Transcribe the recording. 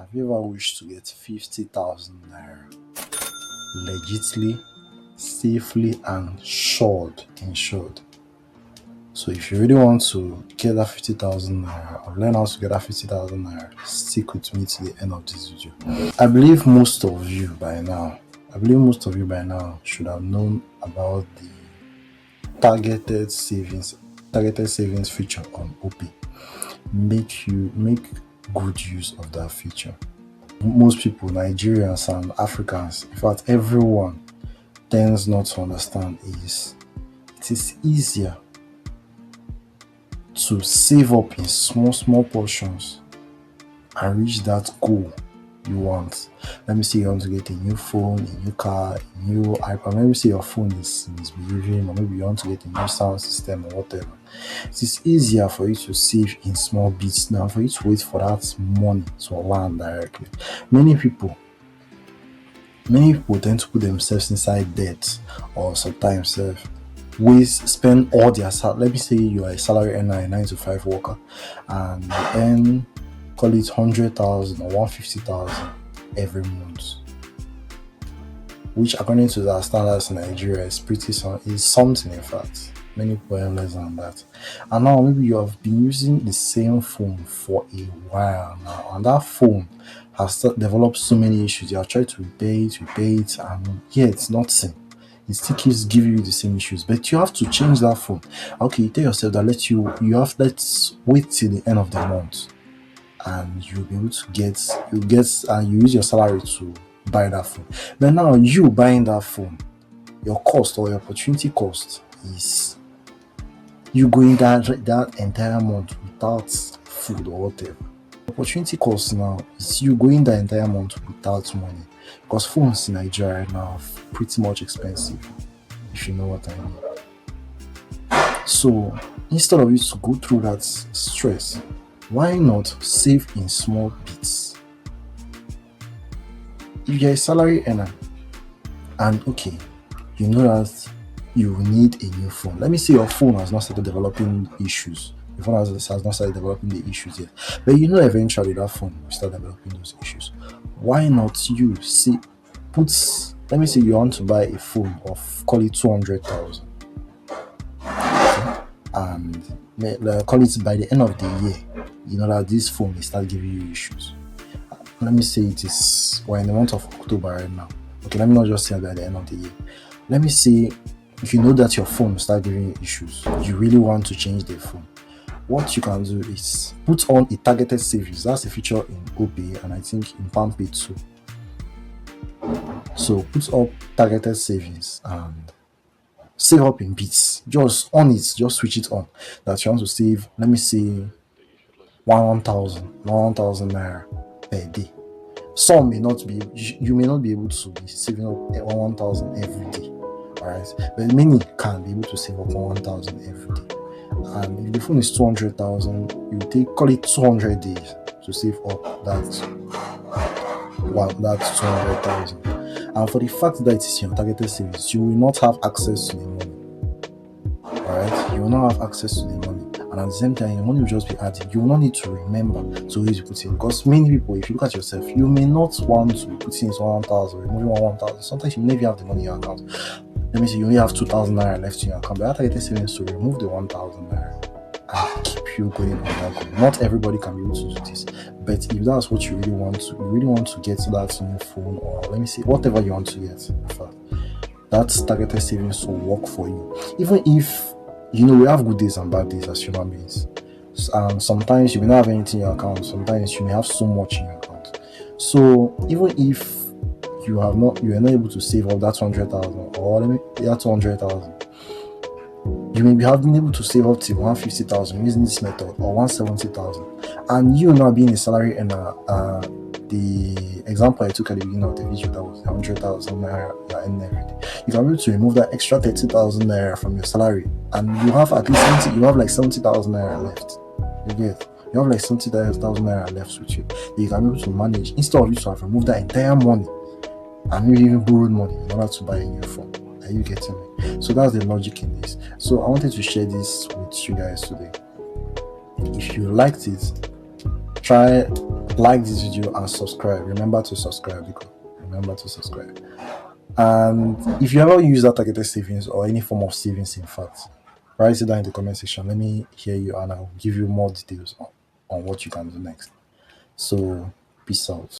Have you ever wished to get 50,000 naira legitly, safely, and insured? So if you really want to get that 50,000 naira or learn how to get that 50,000 naira, stick with me to the end of this video. I believe most of you by now, should have known about the targeted savings feature on OP. Make good use of that feature. Most people, Nigerians and Africans, in fact everyone, tends not to understand is it is easier to save up in small portions and reach that goal you want. Let me say you want to get a new phone, a new car, a new iPad. Let me say your phone is misbehaving, or maybe you want to get a new sound system or whatever. It is easier for you to save in small bits now for you to wait for that money to land directly. Many people tend to put themselves inside debt, or sometimes spend all their salary. Let me say you are a salary earner, a 9 to 5 worker, and you earn, call it 100,000 or 150,000 every month, which according to the standards in Nigeria is something. In fact, many people earn less than that. And now maybe you have been using the same phone for a while now, and that phone has developed so many issues. You have tried to repair it, and yet nothing. It still keeps giving you the same issues, but you have to change that phone. Okay, you tell yourself that let's wait till the end of the month, and you'll be able to you use your salary to buy that phone. But now you buying that phone, your cost or your opportunity cost is you going that entire month without food or whatever. Opportunity cost now is you going the entire month without money, because phones in Nigeria right now are pretty much expensive, if you know what I mean. So instead of you to go through that stress, why not save in small bits? If you're a salary earner and okay, you know that you need a new phone. Let me say your phone has not started developing issues. Your phone has not started developing the issues yet, but you know eventually that phone will start developing those issues. Why not let me say you want to buy a phone of, call it 200,000, and call it by the end of the year, you know that this phone will start giving you issues. Let me say we're in the month of October right now. Okay, let me not just say by the end of the year. Let me say if you know that your phone will start giving you issues, you really want to change the phone. What you can do is put on a targeted savings. That's a feature in OP and I think in PalmPay too. So put up targeted savings and save up in bits. Just switch it on that you want to save. Let me say 1,000 naira per day. Some may not be, you may not be able to be saving up 1,000 every day, all right, but many can be able to save up 1,000 every day. And if the phone is 200,000, you call it 200 days to save up that 200,000. And for the fact that it is your targeted savings, you will not have access to the money. Alright, you will not have access to the money, and at the same time, your money will just be added. You will not need to remember to where to put in, because many people, if you look at yourself, you may not want to put in 1,000, removing 1,000. Sometimes you may never have the money in your account. Let me say you only have 2,000 naira left in your account, but that targeted savings to remove the 1,000 naira and keep you going on that goal. Not everybody can be able to do this, but if that's what you really want to get that new phone, or let me say whatever you want to get, in fact, that targeted savings will work for you. Even if we have good days and bad days as human beings, and sometimes you may not have anything in your account, sometimes you may have so much in your account. So even if you are not able to save up that 200,000, or let me that 200,000, you may have been able to save up to 150,000 using this method, or 170,000, and you now being a salary earner, the example I took at the beginning of the video, that was 100,000 naira you're earning every day, you can be able to remove that extra 30,000 naira from your salary, and you have at least you have like 70,000 naira left. You have like 70,000 naira left with you. You can be able to manage, instead of you to have removed that entire money and maybe even borrowed money in order to buy a new phone. Are you getting me? So that's the logic in this. So I wanted to share this with you guys today. If you liked it, try like this video and subscribe. Remember to subscribe, because remember to subscribe. And if you ever use that targeted savings or any form of savings, in fact, write it down in the comment section. Let me hear you, and I'll give you more details on what you can do next. So, peace out.